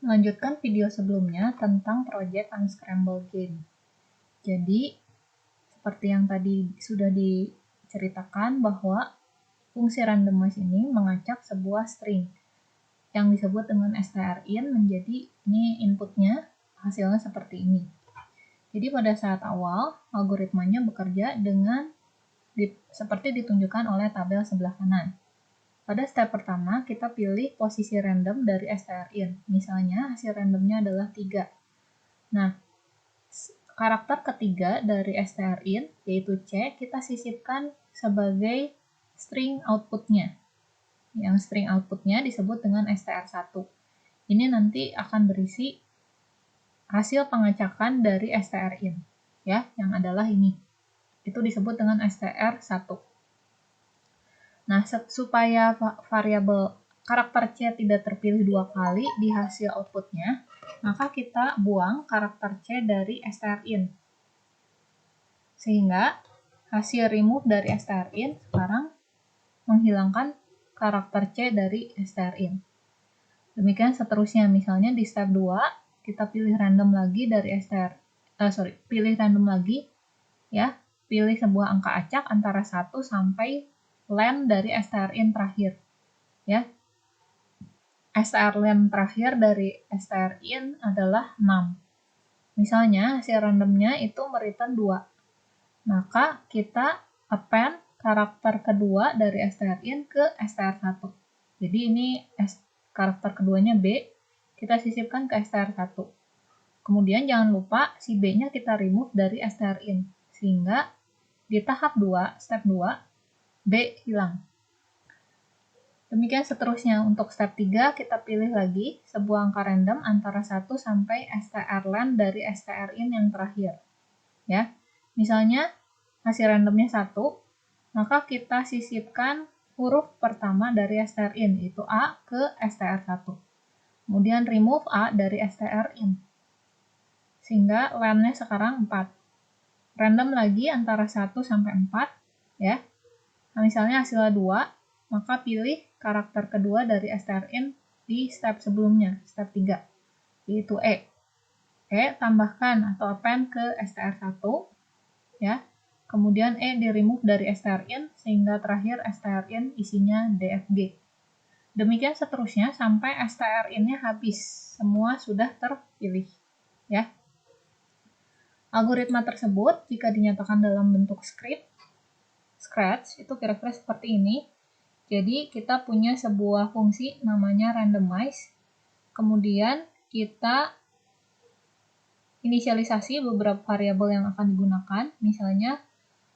melanjutkan video sebelumnya tentang project Unscramble Game. Jadi, seperti yang tadi sudah diceritakan bahwa fungsi randomize ini mengacak sebuah string yang disebut dengan strin menjadi ini inputnya, hasilnya seperti ini. Jadi pada saat awal, algoritmanya bekerja dengan seperti ditunjukkan oleh tabel sebelah kanan. Pada step pertama, kita pilih posisi random dari strin. Misalnya, hasil randomnya adalah 3. Nah, karakter ketiga dari strin, yaitu C, kita sisipkan sebagai string outputnya. Yang string outputnya disebut dengan str1. Ini nanti akan berisi hasil pengacakan dari strin, ya, yang adalah ini. Itu disebut dengan str1. Nah, supaya variabel karakter C tidak terpilih 2 kali di hasil outputnya, maka kita buang karakter C dari strin. Sehingga hasil remove dari strin sekarang menghilangkan karakter C dari strin. Demikian seterusnya, misalnya di step 2, kita pilih random lagi dari pilih random lagi, ya, pilih sebuah angka acak antara 1 sampai len dari strin terakhir, ya. Str_len terakhir dari strin adalah 6. Misalnya hasil randomnya itu mereturn 2. Maka kita append karakter kedua dari strin ke str1. Jadi ini karakter keduanya B, kita sisipkan ke str1. Kemudian jangan lupa si B-nya kita remove dari strin, sehingga di tahap 2, step 2, B hilang. Demikian seterusnya, untuk step 3 kita pilih lagi sebuah angka random antara 1 sampai strlen dari strin yang terakhir. Ya. Misalnya hasil randomnya 1, maka kita sisipkan huruf pertama dari strin, yaitu A ke str1. Kemudian remove A dari strin. Sehingga len-nya sekarang 4. Random lagi antara 1 sampai 4, ya. Nah, misalnya hasilnya 2, maka pilih karakter kedua dari strin di step sebelumnya, step 3, yaitu E. E tambahkan atau append ke str1, ya. Kemudian E di remove dari strin sehingga terakhir strin isinya DFG. Demikian seterusnya sampai strin-nya habis, semua sudah terpilih, ya. Algoritma tersebut jika dinyatakan dalam bentuk scratch itu kira-kira seperti ini. Jadi kita punya sebuah fungsi namanya randomize. Kemudian kita inisialisasi beberapa variabel yang akan digunakan. Misalnya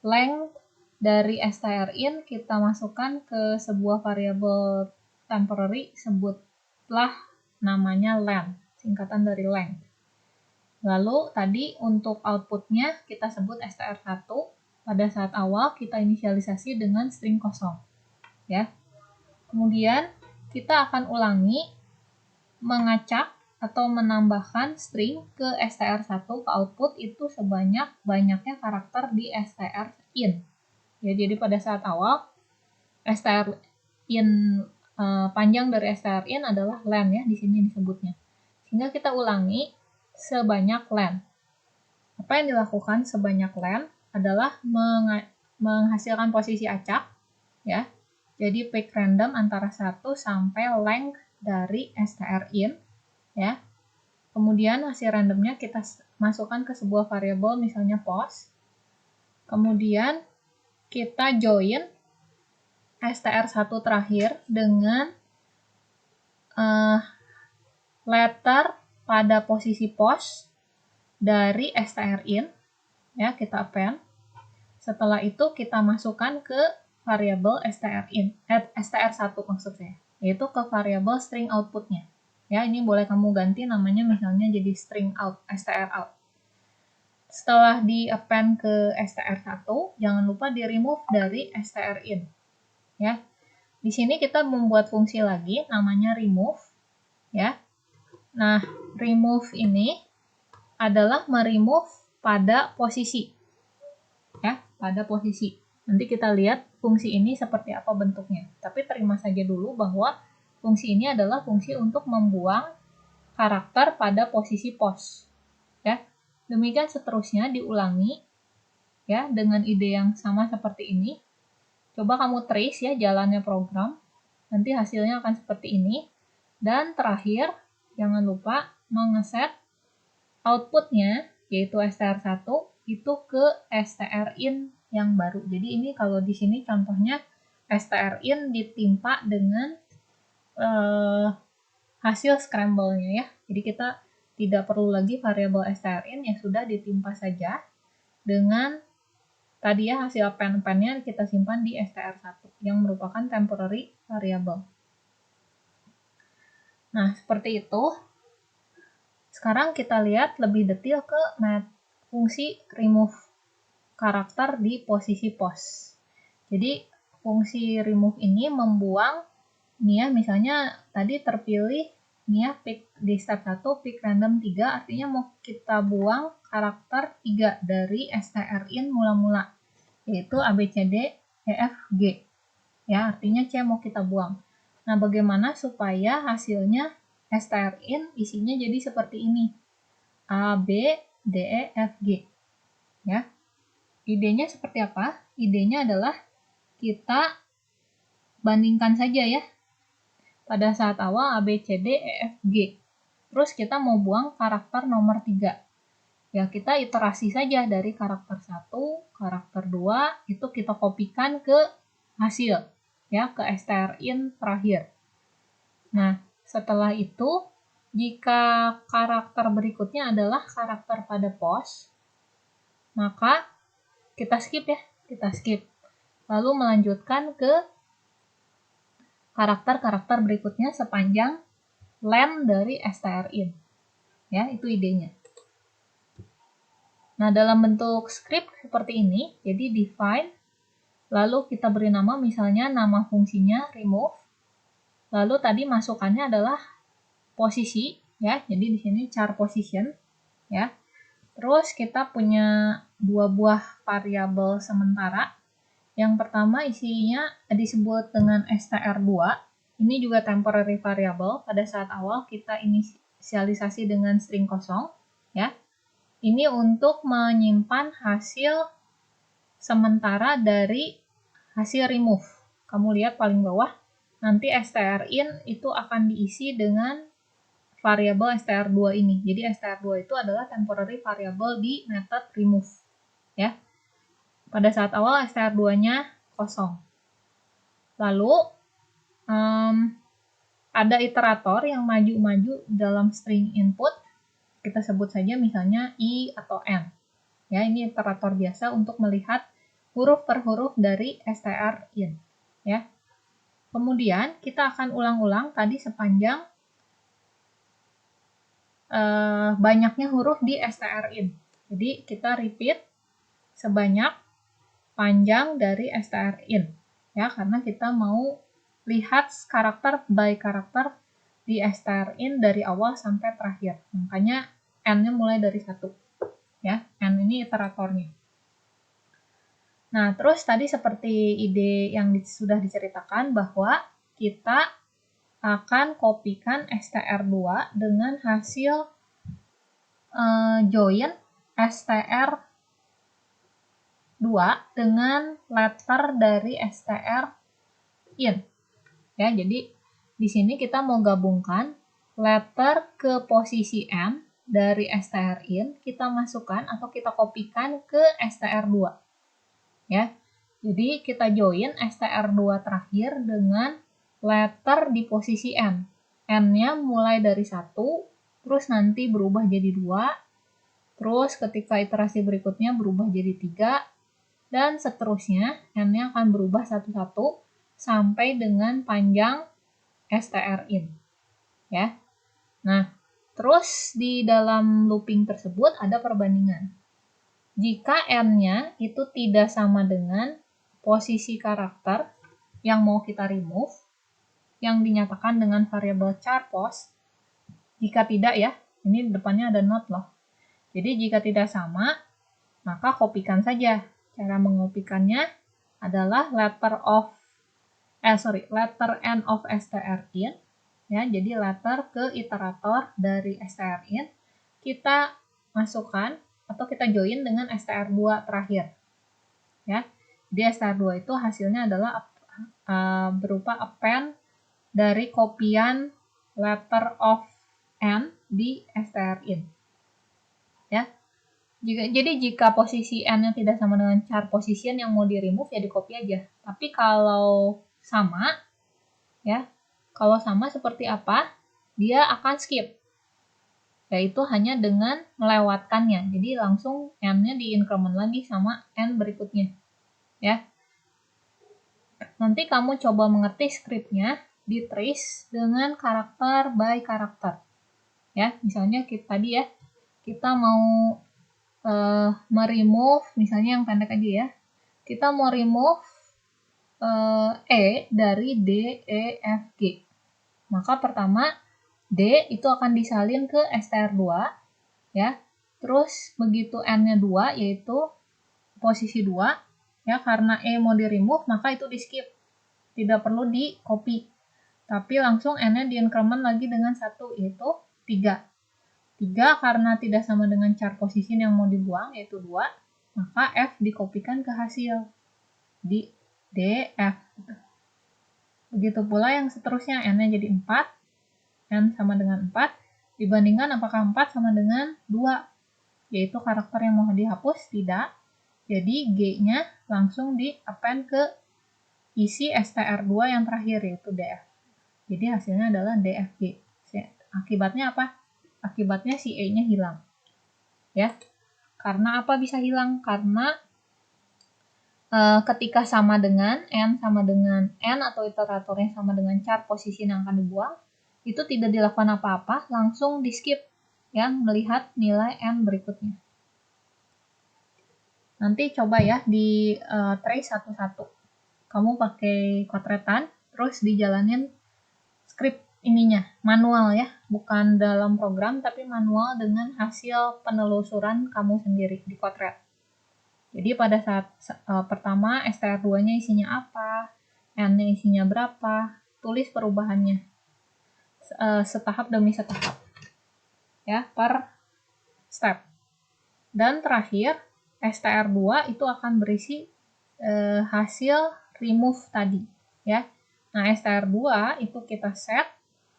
length dari strin kita masukkan ke sebuah variabel temporary, sebutlah namanya len, singkatan dari length. Lalu tadi untuk outputnya kita sebut str1. Pada saat awal kita inisialisasi dengan string kosong, ya. Kemudian kita akan ulangi mengacak atau menambahkan string ke str1 ke output itu sebanyak-banyaknya karakter di strin. Ya, jadi pada saat awal strin panjang dari strin adalah len, ya, di sini disebutnya. Sehingga kita ulangi sebanyak len. Apa yang dilakukan sebanyak len adalah menghasilkan posisi acak, ya. Jadi pick random antara 1 sampai length dari strin, ya. Kemudian hasil randomnya kita masukkan ke sebuah variabel misalnya post. Kemudian kita join str1 terakhir dengan letter pada posisi post dari strin, ya, kita append. Setelah itu kita masukkan ke variabel str1 maksud saya, yaitu ke variabel string outputnya. Ya, ini boleh kamu ganti namanya misalnya jadi string out, str_out. Setelah di append ke str1, jangan lupa di remove dari strin, ya. Di sini kita membuat fungsi lagi namanya remove, ya. Nah, remove ini adalah meremove pada posisi, ya, pada posisi. Nanti kita lihat fungsi ini seperti apa bentuknya. Tapi terima saja dulu bahwa fungsi ini adalah fungsi untuk membuang karakter pada posisi pos. Ya. Demikian seterusnya diulangi ya dengan ide yang sama seperti ini. Coba kamu trace ya jalannya program. Nanti hasilnya akan seperti ini. Dan terakhir, jangan lupa mengeset outputnya, yaitu str1, itu ke strin yang baru. Jadi ini kalau di sini contohnya strin ditimpa dengan hasil scramble-nya ya. Jadi kita tidak perlu lagi variabel strin, yang sudah ditimpa saja dengan tadi ya hasil pen-pennya kita simpan di str1 yang merupakan temporary variable. Nah, seperti itu. Sekarang kita lihat lebih detail ke fungsi remove karakter di posisi pos. Jadi, fungsi remove ini membuang, nih ya, misalnya tadi terpilih, nih ya, pick, di step 1, pick random 3, artinya mau kita buang karakter 3 dari strin mula-mula, yaitu ABCD, EF, G. Ya, artinya C mau kita buang. Nah, bagaimana supaya hasilnya strin isinya jadi seperti ini. A, B, D, E, F, G. Ya. Idenya seperti apa? Idenya adalah kita bandingkan saja ya. Pada saat awal A, B, C, D, E, F, G. Terus kita mau buang karakter nomor 3. Ya, kita iterasi saja dari karakter 1, karakter 2, itu kita kopikan ke hasil. Ya, ke strin terakhir. Nah, setelah itu, jika karakter berikutnya adalah karakter pada pos, maka kita skip ya, kita skip. Lalu melanjutkan ke karakter-karakter berikutnya sepanjang len dari strin. Ya, itu idenya. Nah, dalam bentuk script seperti ini, jadi define, lalu kita beri nama, misalnya nama fungsinya remove, lalu tadi masukannya adalah posisi, ya, jadi di sini char position, ya. Terus kita punya dua buah variabel sementara. Yang pertama isinya disebut dengan str2. Ini juga temporary variable. Pada saat awal kita inisialisasi dengan string kosong, ya. Ini untuk menyimpan hasil sementara dari hasil remove. Kamu lihat paling bawah, nanti strin itu akan diisi dengan variabel str2 ini. Jadi str2 itu adalah temporary variable di method remove. Ya. Pada saat awal str2-nya kosong. Lalu ada iterator yang maju-maju dalam string input. Kita sebut saja misalnya i atau n. Ya, ini iterator biasa untuk melihat huruf per huruf dari strin. Ya. Kemudian kita akan ulang-ulang tadi sepanjang banyaknya huruf di strin. Jadi kita repeat sebanyak panjang dari strin. Ya, karena kita mau lihat karakter by karakter di strin dari awal sampai terakhir. Makanya n-nya mulai dari 1. Ya, n ini iteratornya. Nah, terus tadi seperti ide yang sudah diceritakan bahwa kita akan kopikan str2 dengan hasil join str2 dengan letter dari strin. Ya, jadi di sini kita mau gabungkan letter ke posisi n dari strin, kita masukkan atau kita kopikan ke str2. Ya. Jadi kita join str2 terakhir dengan letter di posisi n. N-nya mulai dari 1, terus nanti berubah jadi 2, terus ketika iterasi berikutnya berubah jadi 3, dan seterusnya n-nya akan berubah satu-satu sampai dengan panjang strin. Ya. Nah, terus di dalam looping tersebut ada perbandingan. Jika n-nya itu tidak sama dengan posisi karakter yang mau kita remove, yang dinyatakan dengan variabel char pos, jika tidak ya, ini depannya ada not loh. Jadi jika tidak sama, maka kopikan saja. Cara mengopikannya adalah letter n of strin Ya, jadi letter ke iterator dari strin kita masukkan atau kita join dengan str2 terakhir. Ya. Jadi str2 itu hasilnya adalah berupa append dari kopian letter of n di strin. Ya. Jadi jika posisi n-nya tidak sama dengan char position yang mau di remove ya di copy aja. Tapi kalau sama, ya, kalau sama seperti apa? Dia akan skip, yaitu hanya dengan melewatkannya. Jadi langsung n-nya di increment lagi sama n berikutnya, ya. Nanti kamu coba mengerti scriptnya di trace dengan karakter by karakter, ya. Misalnya tadi ya, kita mau meremove, misalnya yang pendek aja ya. Kita mau remove E dari D, E, F, G. Maka pertama D itu akan disalin ke str2, ya. Terus begitu n-nya 2 yaitu posisi 2, ya, karena E mau di remove maka itu di skip. Tidak perlu di copy. Tapi langsung n-nya di increment lagi dengan 1 yaitu 3. 3 karena tidak sama dengan char position yang mau dibuang yaitu 2, maka F dikopikan ke hasil di D, F. Begitu pula yang seterusnya, n-nya jadi 4, n sama dengan 4, dibandingkan apakah 4 sama dengan 2, yaitu karakter yang mau dihapus, tidak. Jadi G-nya langsung di-append ke isi str2 yang terakhir, yaitu DF. Jadi hasilnya adalah DFG. Akibatnya apa? Akibatnya si E-nya hilang. Ya. Karena apa bisa hilang? Karena ketika sama dengan N sama dengan N atau iteratornya sama dengan char posisi yang akan dibuang, itu tidak dilakukan apa-apa, langsung di skip yang melihat nilai N berikutnya. Nanti coba ya di trace satu-satu. Kamu pakai Kotretan, terus dijalanin script ininya, manual ya, bukan dalam program tapi manual dengan hasil penelusuran kamu sendiri di Kotret. Jadi pada saat pertama str2-nya isinya apa, n-nya isinya berapa, tulis perubahannya setahap demi setahap, ya, per step. Dan terakhir str2 itu akan berisi hasil remove tadi, ya. Nah str2 itu kita set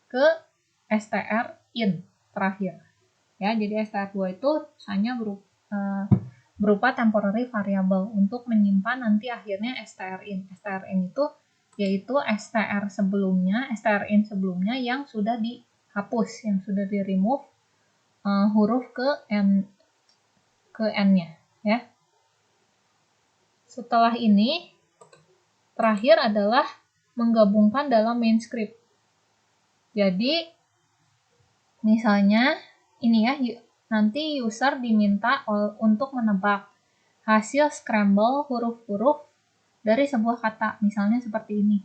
ke strin terakhir, ya. Jadi str2 itu hanya berupa temporary variable untuk menyimpan nanti akhirnya strin. Strin itu yaitu strin sebelumnya yang sudah dihapus, yang sudah di remove huruf ke n-nya, ya. Setelah ini terakhir adalah menggabungkan dalam main script. Jadi misalnya ini ya, nanti user diminta untuk menebak hasil scramble huruf-huruf dari sebuah kata, misalnya seperti ini,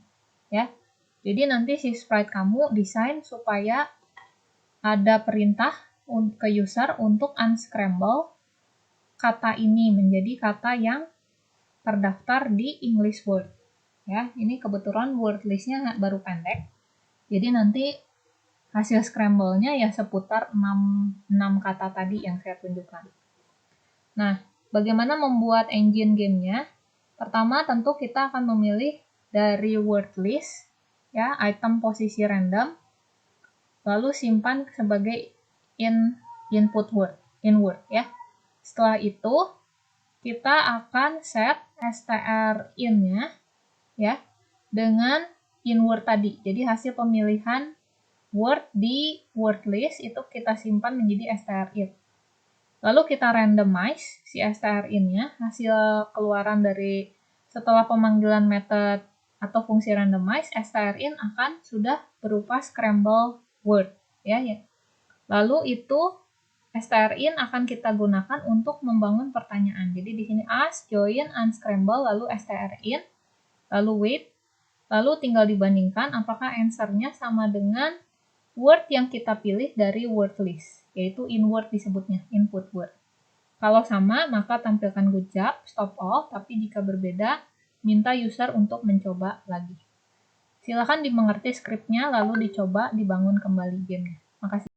ya. Jadi nanti si sprite kamu desain supaya ada perintah ke user untuk unscramble kata ini menjadi kata yang terdaftar di English Word, ya. Ini kebetulan word list-nya baru pendek, jadi nanti hasil scramble-nya ya seputar 6 kata tadi yang saya tunjukkan. Nah, bagaimana membuat engine game-nya? Pertama, tentu kita akan memilih dari word list, ya, item posisi random, lalu simpan sebagai input word, in word, ya. Setelah itu, kita akan set strin-nya, ya, dengan in word tadi. Jadi hasil pemilihan word di word list itu kita simpan menjadi strin. Lalu kita randomize si strin-nya, hasil keluaran dari setelah pemanggilan method atau fungsi randomize, strin akan sudah berupa scramble word, ya. Lalu itu strin akan kita gunakan untuk membangun pertanyaan. Jadi di sini ask, join, unscramble, lalu strin, lalu wait, lalu tinggal dibandingkan apakah answer-nya sama dengan word yang kita pilih dari word list, yaitu in word disebutnya, input word. Kalau sama, maka tampilkan good job, stop all, tapi jika berbeda, minta user untuk mencoba lagi. Silakan dimengerti skripnya lalu dicoba dibangun kembali gamenya. Makasih.